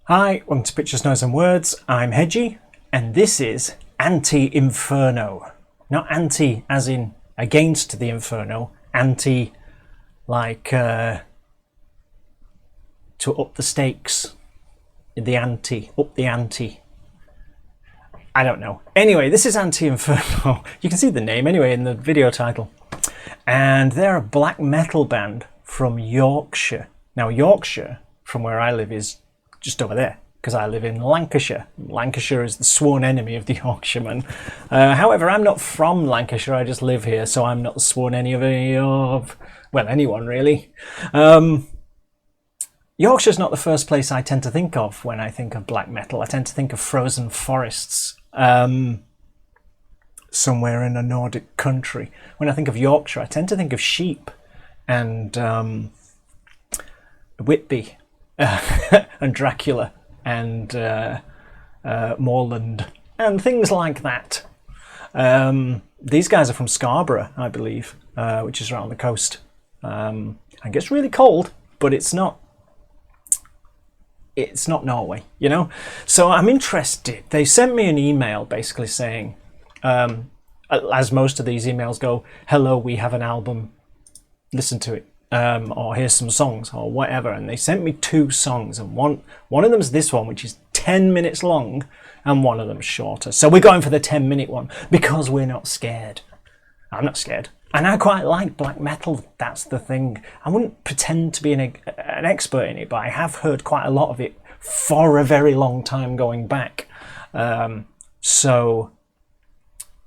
Hi, welcome to Pictures, Noise and Words. I'm Hedgy, and this is Anti-Inferno. Not anti as in against the inferno, anti like to up the stakes, the ante, up the ante. I don't know. Anyway, this is Anti-Inferno. You can see the name anyway in the video title. And they're a black metal band from Yorkshire. Now Yorkshire, from where I live, is just over there, because I live in Lancashire. Lancashire is the sworn enemy of the Yorkshiremen. However, I'm not from Lancashire, I just live here, so I'm not the sworn enemy of, well, anyone really. Yorkshire's not the first place I tend to think of when I think of black metal. I tend to think of frozen forests, somewhere in a Nordic country. When I think of Yorkshire, I tend to think of sheep and Whitby. And Dracula and Moorland and things like that. These guys are from Scarborough, I believe, which is right on the coast. And it gets really cold, but it's not Norway, you know? So I'm interested. They sent me an email basically saying, as most of these emails go, hello, we have an album, listen to it. Or here's some songs or whatever, and they sent me 2 songs, and one of them's this one, which is 10 minutes long, and one of them's shorter. So we're going for the 10-minute one because we're not scared. I'm not scared, and I quite like black metal. That's the thing. I wouldn't pretend to be an expert in it, but I have heard quite a lot of it for a very long time going back. So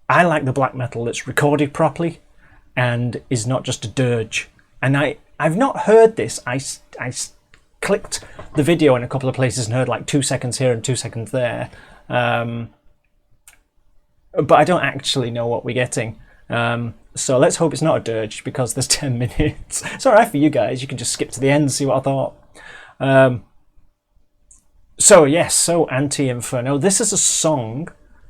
I like the black metal that's recorded properly and is not just a dirge. And I've not heard this. I clicked the video in a couple of places and heard like 2 seconds here and 2 seconds there. But I don't actually know what we're getting. So let's hope it's not a dirge, because there's 10 minutes. It's all right for you guys. You can just skip to the end and see what I thought. So Anti-Inferno. This is a song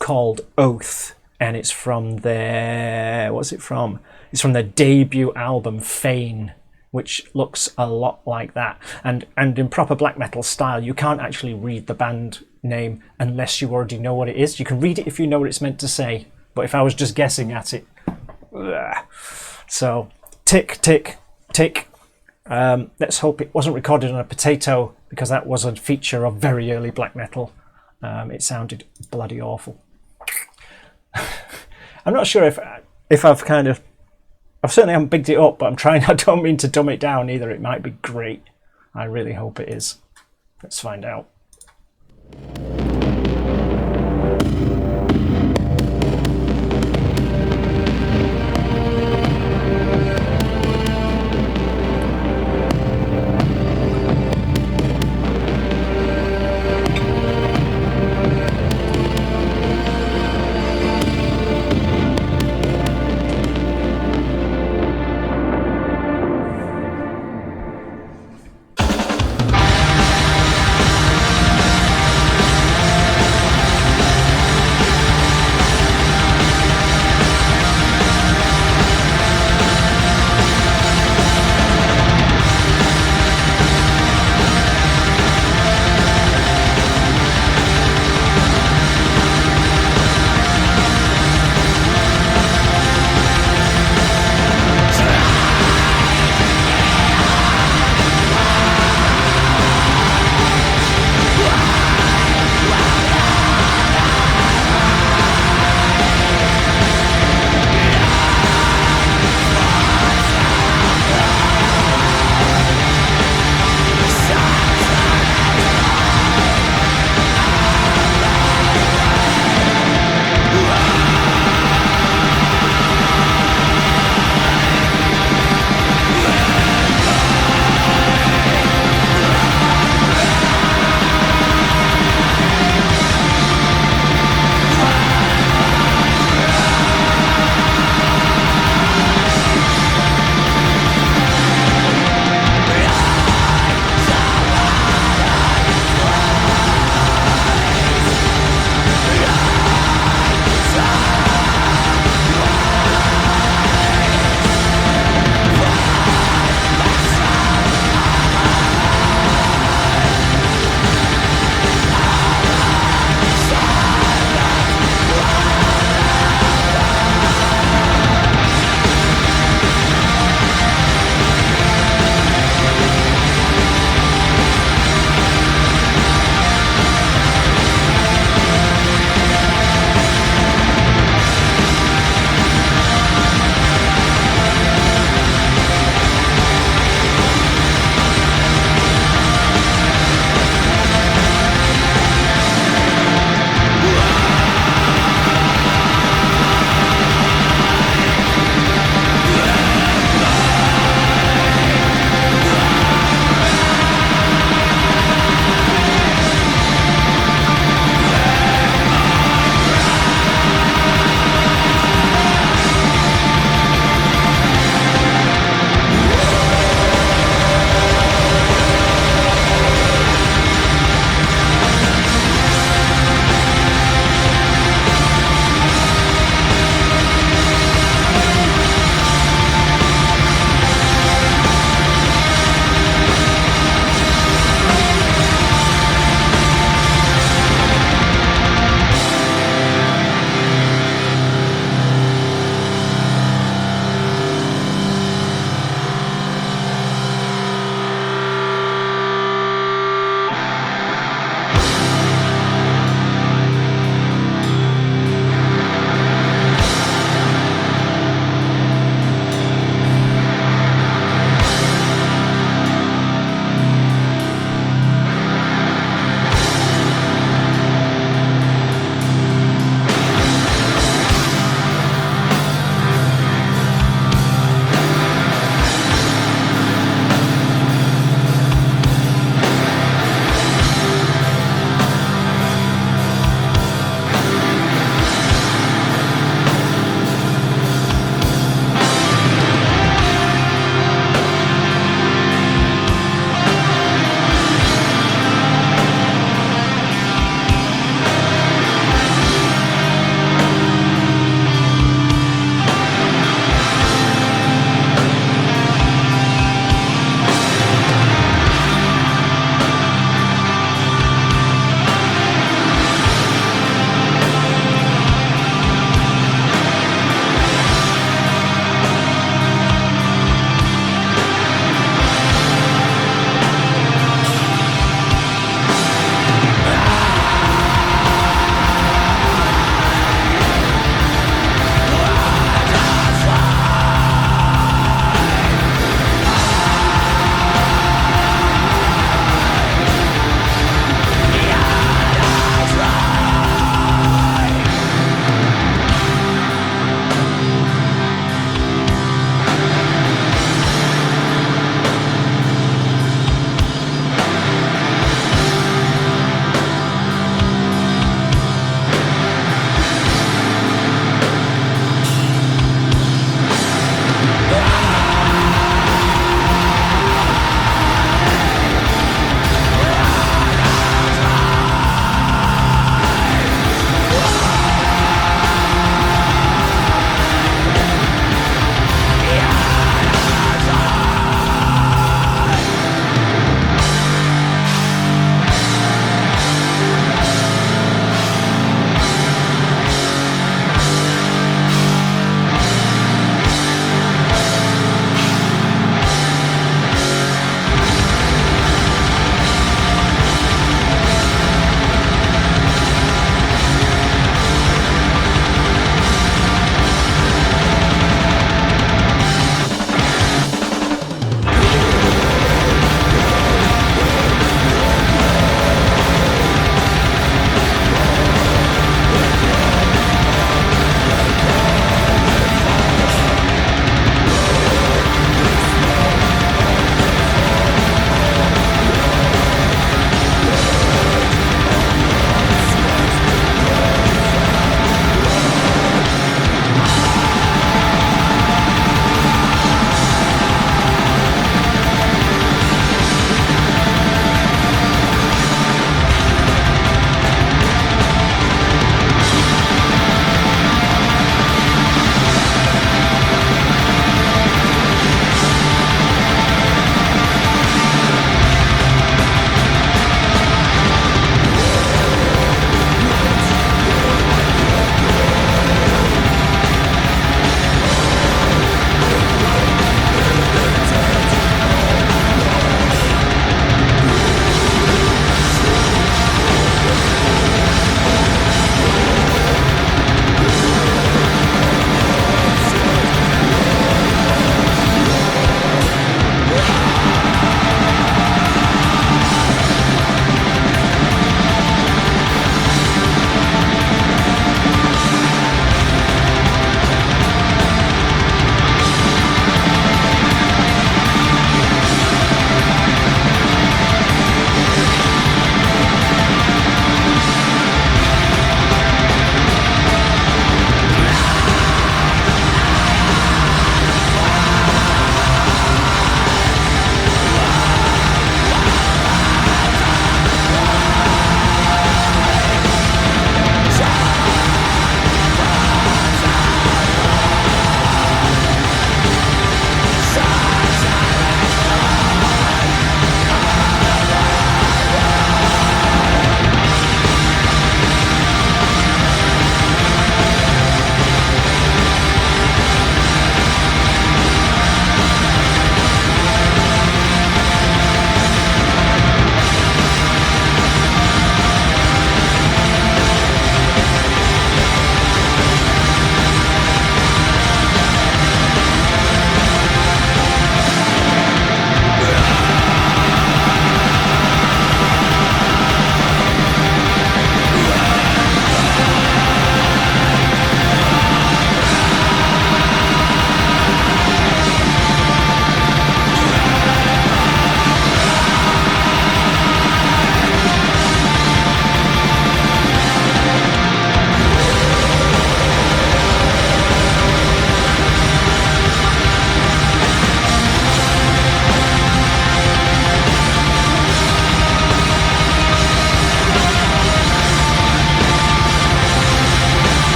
called Oath. And it's from their, what's it from? It's from their debut album, Fane, which looks a lot like that. And in proper black metal style, you can't actually read the band name unless you already know what it is. You can read it if you know what it's meant to say. But if I was just guessing at it, ugh. So tick, tick, tick. Let's hope it wasn't recorded on a potato, because that was a feature of very early black metal. It sounded bloody awful. I'm not sure if I've certainly haven't bigged it up, but I don't mean to dumb it down either. It might be great. I really hope it is. Let's find out.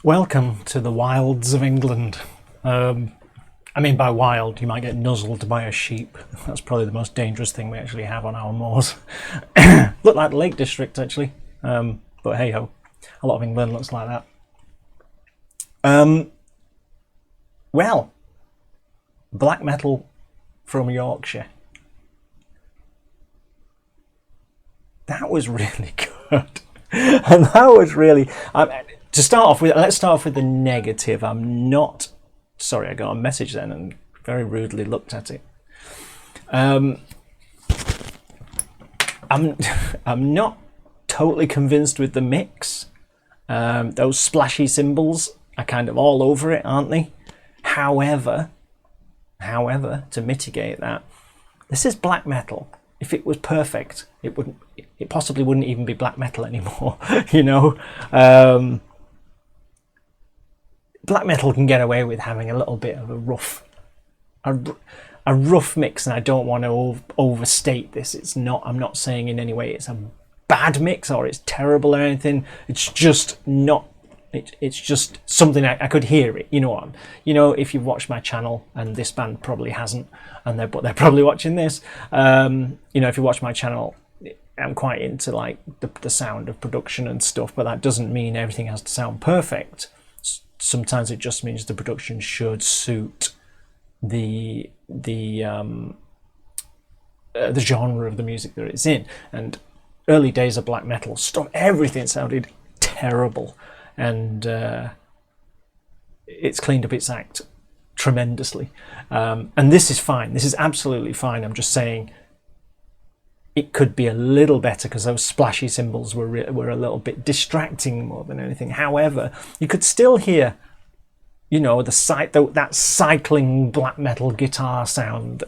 Welcome to the wilds of England. I mean, by wild, you might get nuzzled by a sheep. That's probably the most dangerous thing we actually have on our moors. Look like the Lake District, actually. But hey ho, a lot of England looks like that. Well, black metal from Yorkshire. That was really good. And that was really... to start off with, let's start off with the negative. I'm not... Sorry, I got a message then and very rudely looked at it. I'm not totally convinced with the mix. Those splashy cymbals are kind of all over it, aren't they? However, to mitigate that, this is black metal. If it was perfect, it possibly wouldn't even be black metal anymore. You know. Black metal can get away with having a little bit of a rough mix, and I don't want to overstate this. It's not. I'm not saying in any way it's a bad mix or it's terrible or anything. It's just not. It's just something I could hear it. You know, if you've watched my channel, and this band probably hasn't, but they're probably watching this. You know, if you watch my channel, I'm quite into like the sound of production and stuff, but that doesn't mean everything has to sound perfect. Sometimes it just means the production should suit the genre of the music that it's in. And early days of black metal stuff, everything sounded terrible, and it's cleaned up its act tremendously. And this is fine. This is absolutely fine. I'm just saying it could be a little better because those splashy cymbals were a little bit distracting more than anything. However, you could still hear, you know, that cycling black metal guitar sound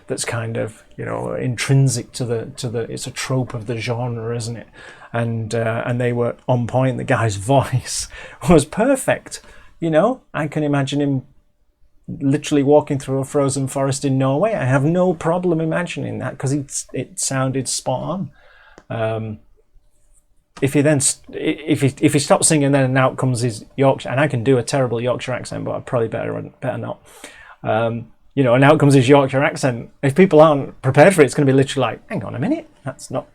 that's kind of, you know, intrinsic to the. It's a trope of the genre, isn't it? And they were on point. The guy's voice was perfect. You know, I can imagine him literally walking through a frozen forest in Norway. I have no problem imagining that because it sounded spot on. If he stops singing, then out comes his Yorkshire, and I can do a terrible Yorkshire accent, but I probably better not. You know, and out comes his Yorkshire accent. If people aren't prepared for it, it's going to be literally like, hang on a minute, that's not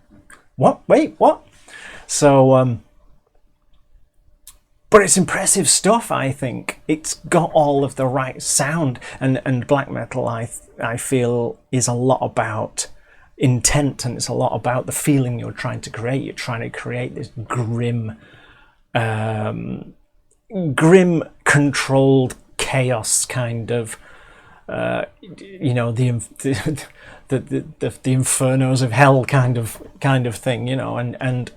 what? Wait, what? So. But it's impressive stuff, I think. It's got all of the right sound. And black metal, I feel, is a lot about intent, and it's a lot about the feeling you're trying to create. You're trying to create this grim, controlled chaos kind of, you know, the infernos of hell kind of thing, you know, and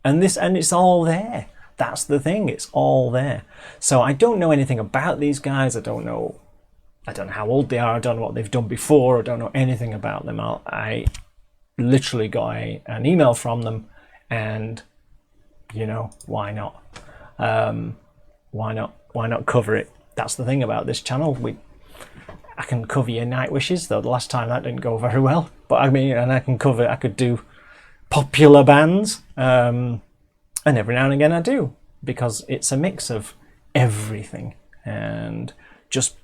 it's all there. That's the thing, it's all there. So I don't know anything about these guys. I don't know how old they are. I don't know what they've done before. I don't know anything about them. I literally got an email from them, and, you know, why not? Why not cover it? That's the thing about this channel. I can cover your night wishes, though the last time that didn't go very well. But I mean, and I could do popular bands. And every now and again I do, because it's a mix of everything. And just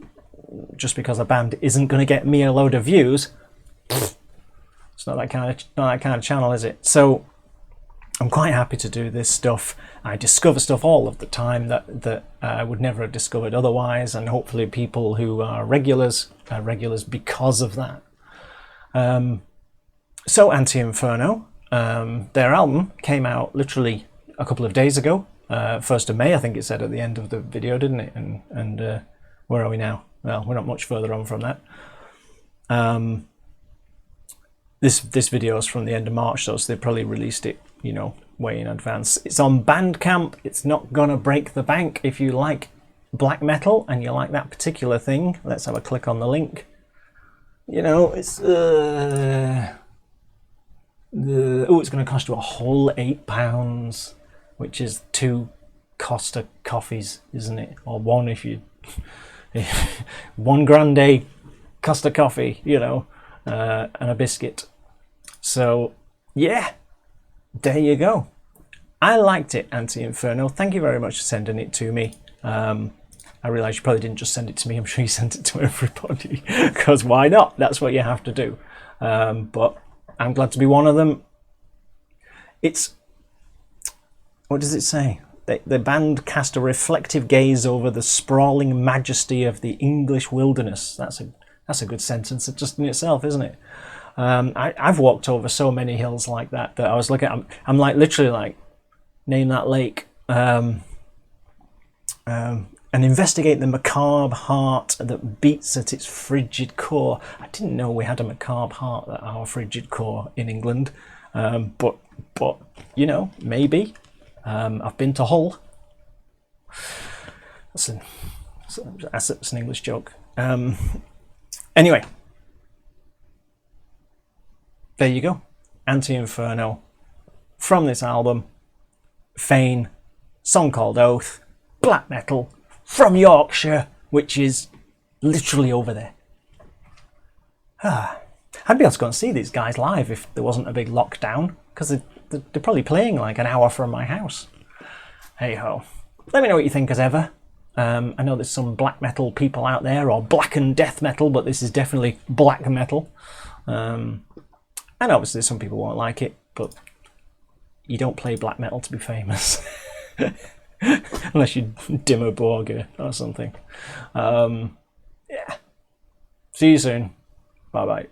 because a band isn't going to get me a load of views, it's not that kind of channel, is it? So I'm quite happy to do this stuff. I discover stuff all of the time that I would never have discovered otherwise, and hopefully people who are regulars are regulars because of that. So ANTE-INFERNO, their album came out literally a couple of days ago, 1st of May, I think it said at the end of the video, didn't it? And where are we now? Well, we're not much further on from that. This video is from the end of March, so they probably released it, you know, way in advance. It's on Bandcamp. It's not gonna break the bank. If you like black metal and you like that particular thing, let's have a click on the link. You know, it's it's going to cost you a whole £8. Which is 2 Costa coffees, isn't it? Or one if you... one grande Costa coffee, you know, and a biscuit. So, yeah, there you go. I liked it, Anti-Inferno. Thank you very much for sending it to me. I realise you probably didn't just send it to me. I'm sure you sent it to everybody, because why not? That's what you have to do. But I'm glad to be one of them. It's... What does it say? The band cast a reflective gaze over the sprawling majesty of the English wilderness. That's a good sentence just in itself, isn't it? I've walked over so many hills like that I was looking at. I'm like literally like, name that lake, and investigate the macabre heart that beats at its frigid core. I didn't know we had a macabre heart at our frigid core in England, but you know, maybe. I've been to Hull. That's an English joke. Anyway, there you go. Anti-Inferno from this album. Fane, song called Oath, black metal from Yorkshire, which is literally over there. I'd be able to go and see these guys live if there wasn't a big lockdown, because they're probably playing like an hour from my house. Hey ho. Let me know what you think as ever. I know there's some black metal people out there, or black and death metal, but this is definitely black metal. And obviously some people won't like it, but you don't play black metal to be famous. Unless you're Dimmu Borgir or something. Yeah. See you soon. Bye bye.